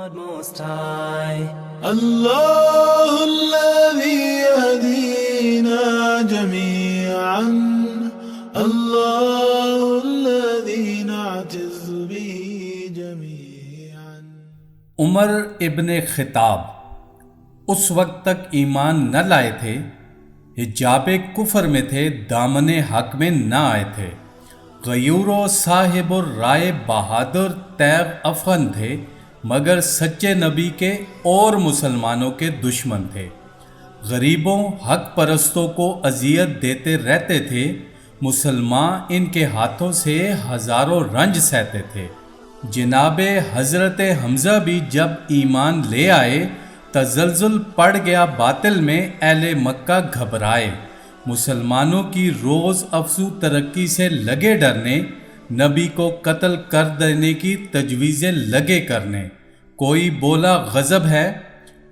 Most High. الله الذي يهدينا جميعا الله الذي نعتز به جميعا. عمر ابن خطاب اس وقت تک ایمان نہ لائے تھے، حجاب کفر میں تھے، دامن حق میں نہ آئے تھے، غیور و صاحب الرائے بہادر تیغ افغن تھے، مگر سچے نبی کے اور مسلمانوں کے دشمن تھے، غریبوں حق پرستوں کو اذیت دیتے رہتے تھے، مسلمان ان کے ہاتھوں سے ہزاروں رنج سہتے تھے۔ جناب حضرت حمزہ بھی جب ایمان لے آئے، تزلزل پڑ گیا باطل میں، اہل مکہ گھبرائے، مسلمانوں کی روز افزو ترقی سے لگے ڈرنے، نبی کو قتل کر دینے کی تجویزیں لگے کرنے۔ کوئی بولا غضب ہے،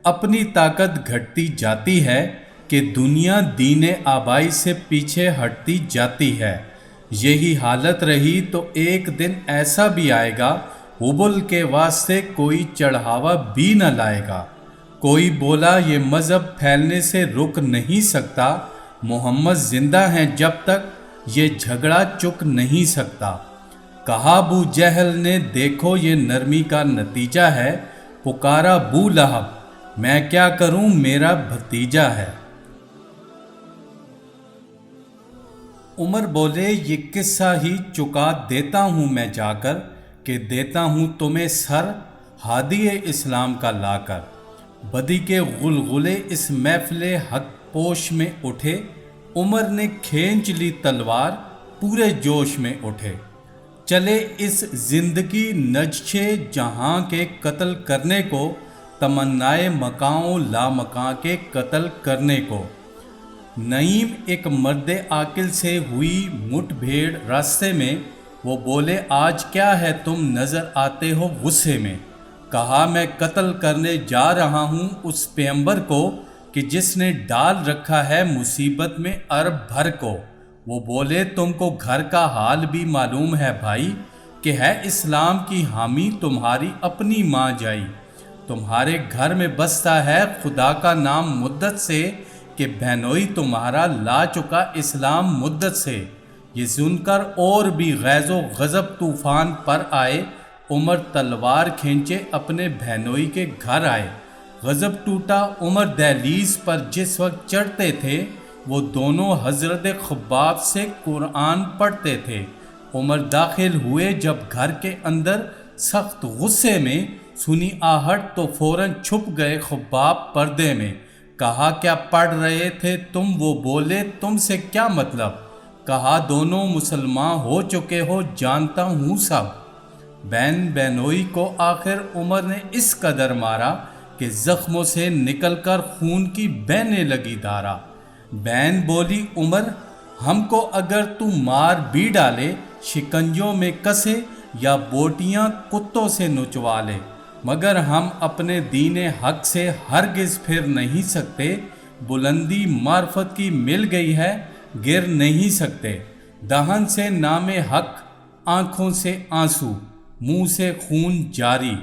اپنی طاقت گھٹتی جاتی ہے کہ دنیا دین آبائی سے پیچھے ہٹتی جاتی ہے۔ یہی حالت رہی تو ایک دن ایسا بھی آئے گا، حبل کے واسطے کوئی چڑھاوا بھی نہ لائے گا۔ کوئی بولا یہ مذہب پھیلنے سے رک نہیں سکتا، محمد زندہ ہیں جب تک یہ جھگڑا چک نہیں سکتا۔ کہا ابو جہل نے دیکھو یہ نرمی کا نتیجہ ہے، پکارا ابو لہب میں کیا کروں میرا بھتیجا ہے۔ عمر بولے یہ قصہ ہی چکا دیتا ہوں میں جا کر، کہ دیتا ہوں تمہیں سر ہادی اسلام کا لا کر۔ بدی کے غلغلے اس محفل حق پوش میں اٹھے، عمر نے کھینچ لی تلوار پورے جوش میں اٹھے۔ چلے اس زندگی نجشے جہاں کے قتل کرنے کو، تمنائے مکاؤں لامکاں کے قتل کرنے کو۔ نعیم ایک مرد عاقل سے ہوئی مٹ بھیڑ راستے میں، وہ بولے آج کیا ہے تم نظر آتے ہو غصے میں؟ کہا میں قتل کرنے جا رہا ہوں اس پیغمبر کو کہ جس نے ڈال رکھا ہے مصیبت میں عرب بھر کو۔ وہ بولے تم کو گھر کا حال بھی معلوم ہے بھائی، کہ ہے اسلام کی حامی تمہاری اپنی ماں جائی، تمہارے گھر میں بستا ہے خدا کا نام مدت سے، کہ بہنوئی تمہارا لا چکا اسلام مدت سے۔ یہ سن کر اور بھی غیظ و غضب طوفان پر آئے، عمر تلوار کھینچے اپنے بہنوئی کے گھر آئے۔ غضب ٹوٹا عمر دہلیز پر جس وقت چڑھتے تھے، وہ دونوں حضرت خباب سے قرآن پڑھتے تھے۔ عمر داخل ہوئے جب گھر کے اندر سخت غصے میں، سنی آہٹ تو فوراً چھپ گئے خباب پردے میں۔ کہا کیا پڑھ رہے تھے تم؟ وہ بولے تم سے کیا مطلب؟ کہا دونوں مسلمان ہو چکے ہو جانتا ہوں سب۔ بہن بہنوئی کو آخر عمر نے اس قدر مارا کہ زخموں سے نکل کر خون کی بہنے لگی دھارا۔ بہن بولی عمر ہم کو اگر تو مار بھی ڈالے، شکنجوں میں کسے یا بوٹیاں کتوں سے نچوا لے، مگر ہم اپنے دین حق سے ہرگز پھر نہیں سکتے، بلندی معرفت کی مل گئی ہے گر نہیں سکتے۔ دہن سے نام حق، آنکھوں سے آنسو، منہ سے خون جاری،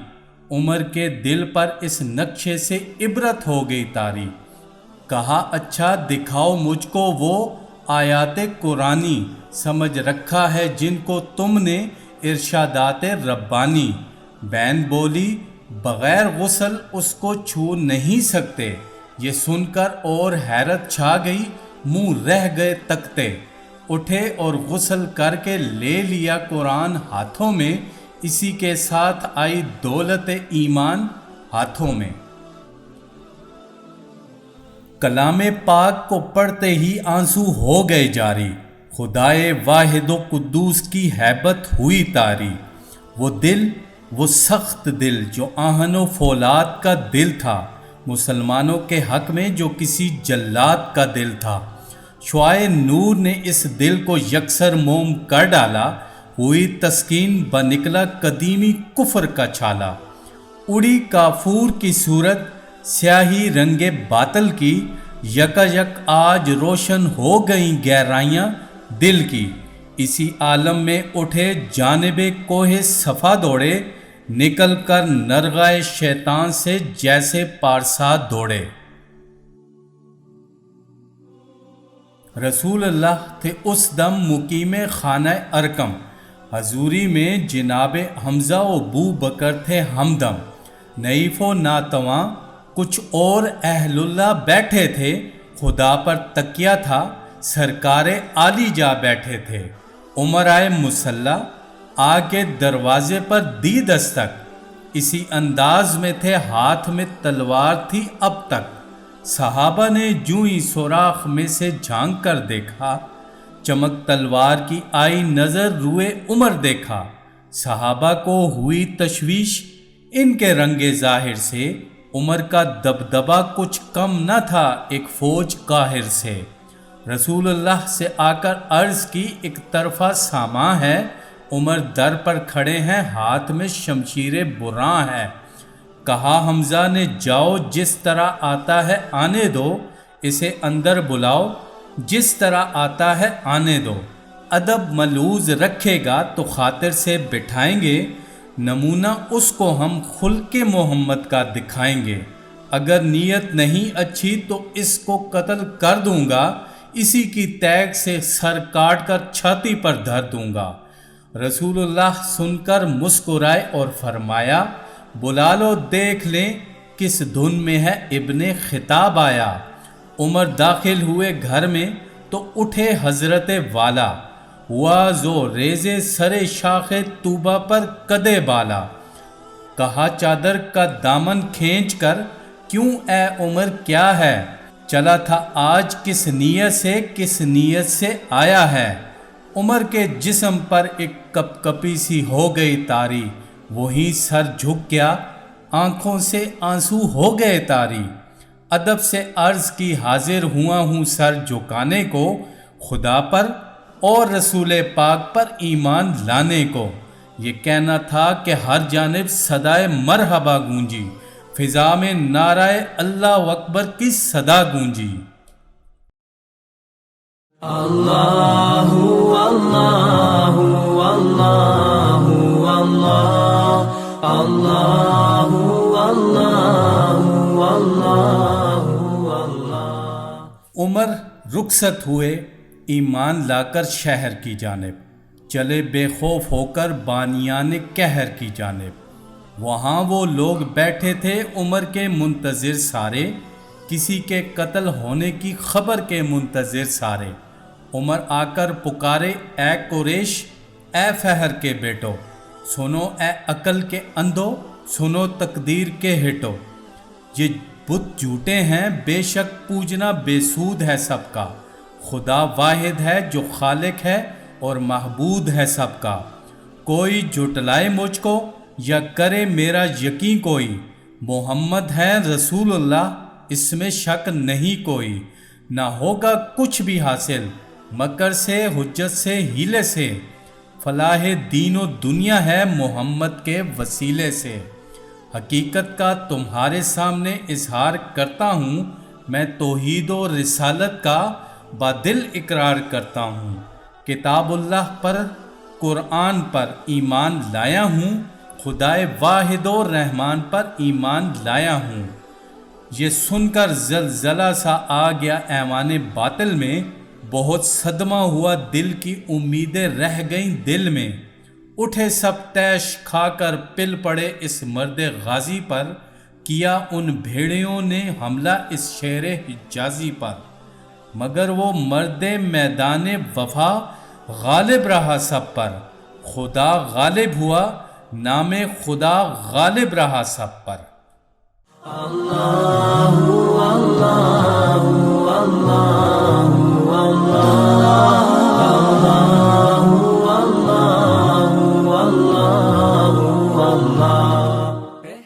عمر کے دل پر اس نقشے سے عبرت ہو گئی طاری۔ کہا اچھا دکھاؤ مجھ کو وہ آیات قرآنی، سمجھ رکھا ہے جن کو تم نے ارشادات ربانی۔ بہن بولی بغیر غسل اس کو چھو نہیں سکتے۔ یہ سن کر اور حیرت چھا گئی، منہ رہ گئے تکتے۔ اٹھے اور غسل کر کے لے لیا قرآن ہاتھوں میں، اسی کے ساتھ آئی دولت ایمان ہاتھوں میں۔ کلام پاک کو پڑھتے ہی آنسو ہو گئے جاری، خدائے واحد و قدوس کی ہیبت ہوئی طاری۔ وہ دل، وہ سخت دل جو آہن و فولاد کا دل تھا، مسلمانوں کے حق میں جو کسی جلاد کا دل تھا، شعاع نور نے اس دل کو یکسر موم کر ڈالا، ہوئی تسکین بنکلا قدیمی کفر کا چھالا۔ اڑی کافور کی صورت سیاہی رنگ باطل کی، یکا یک آج روشن ہو گئیں گہرائیاں دل کی۔ اسی عالم میں اٹھے جانب کوہ صفا دوڑے، نکل کر نرغائے شیطان سے جیسے پارسا دوڑے۔ رسول اللہ تھے اس دم مقیم خانہ ارقم، حضوری میں جناب حمزہ و ابو بکر تھے ہمدم، نعیف و ناتواں کچھ اور اہل اللہ بیٹھے تھے، خدا پر تکیہ تھا سرکار عالی جا بیٹھے تھے۔ عمر آئے مسلح آگے دروازے پر دی دستک، اسی انداز میں تھے ہاتھ میں تلوار تھی اب تک، صحابہ نے جوں ہی سوراخ میں سے جھانک کر دیکھا، چمک تلوار کی آئی نظر روئے عمر دیکھا، صحابہ کو ہوئی تشویش ان کے رنگ ظاہر سے، عمر کا دبدبہ کچھ کم نہ تھا ایک فوج قاہر سے۔ رسول اللہ سے آ کر عرض کی ایک طرفہ سامان ہے، عمر در پر کھڑے ہیں ہاتھ میں شمشیر براں ہے، کہا حمزہ نے جاؤ جس طرح آتا ہے آنے دو، اسے اندر بلاؤ جس طرح آتا ہے آنے دو، ادب ملوز رکھے گا تو خاطر سے بٹھائیں گے، نمونہ اس کو ہم خلق محمد کا دکھائیں گے، اگر نیت نہیں اچھی تو اس کو قتل کر دوں گا، اسی کی تیگ سے سر کاٹ کر چھاتی پر دھر دوں گا۔ رسول اللہ سن کر مسکرائے اور فرمایا بلا لو دیکھ لیں کس دھن میں ہے ابن خطاب آیا۔ عمر داخل ہوئے گھر میں تو اٹھے حضرت والا، ہوا زو ریزے سرے شاخ طوبہ پر قدے بالا، کہا چادر کا دامن کھینچ کر کیوں اے عمر کیا ہے، چلا تھا آج کس نیت سے آیا ہے۔ عمر کے جسم پر ایک کپ کپی سی ہو گئی طاری، وہی سر جھک گیا آنکھوں سے آنسو ہو گئے طاری، ادب سے عرض کی حاضر ہوا ہوں سر جھکانے کو، خدا پر اور رسول پاک پر ایمان لانے کو، یہ کہنا تھا کہ ہر جانب صدائے مرحبا گونجی، فضا میں نعرہ اللہ اکبر کی صدا گونجی۔ اللہ اللہ اللہ اللہ اللہ اللہ اللہ۔ عمر رخصت ہوئے ایمان لا کر شہر کی جانب، چلے بے خوف ہو کر بانیان قہر کی جانب، وہاں وہ لوگ بیٹھے تھے عمر کے منتظر سارے، کسی کے قتل ہونے کی خبر کے منتظر سارے۔ عمر آ کر پکارے اے قریش اے فہر کے بیٹو، سنو اے عقل کے اندھو، سنو تقدیر کے ہٹو، یہ بت جھوٹے ہیں بے شک پوجنا بے سود ہے سب کا، خدا واحد ہے جو خالق ہے اور معبود ہے سب کا، کوئی جھٹلائے مجھ کو یا کرے میرا یقین کوئی، محمد ہے رسول اللہ اس میں شک نہیں کوئی، نہ ہوگا کچھ بھی حاصل مکر سے حجت سے ہیلے سے، فلاح دین و دنیا ہے محمد کے وسیلے سے، حقیقت کا تمہارے سامنے اظہار کرتا ہوں، میں توحید و رسالت کا بادل اقرار کرتا ہوں، کتاب اللہ پر قرآن پر ایمان لایا ہوں، خدائے واحد و رحمان پر ایمان لایا ہوں۔ یہ سن کر زلزلہ سا آ گیا ایوان باطل میں، بہت صدمہ ہوا دل کی امیدیں رہ گئیں دل میں، اٹھے سب تیش کھا کر پل پڑے اس مرد غازی پر، کیا ان بھیڑیوں نے حملہ اس شیر حجازی پر، مگر وہ مرد میدان وفا غالب رہا سب پر، خدا غالب ہوا نام خدا غالب رہا سب پر۔ اللہ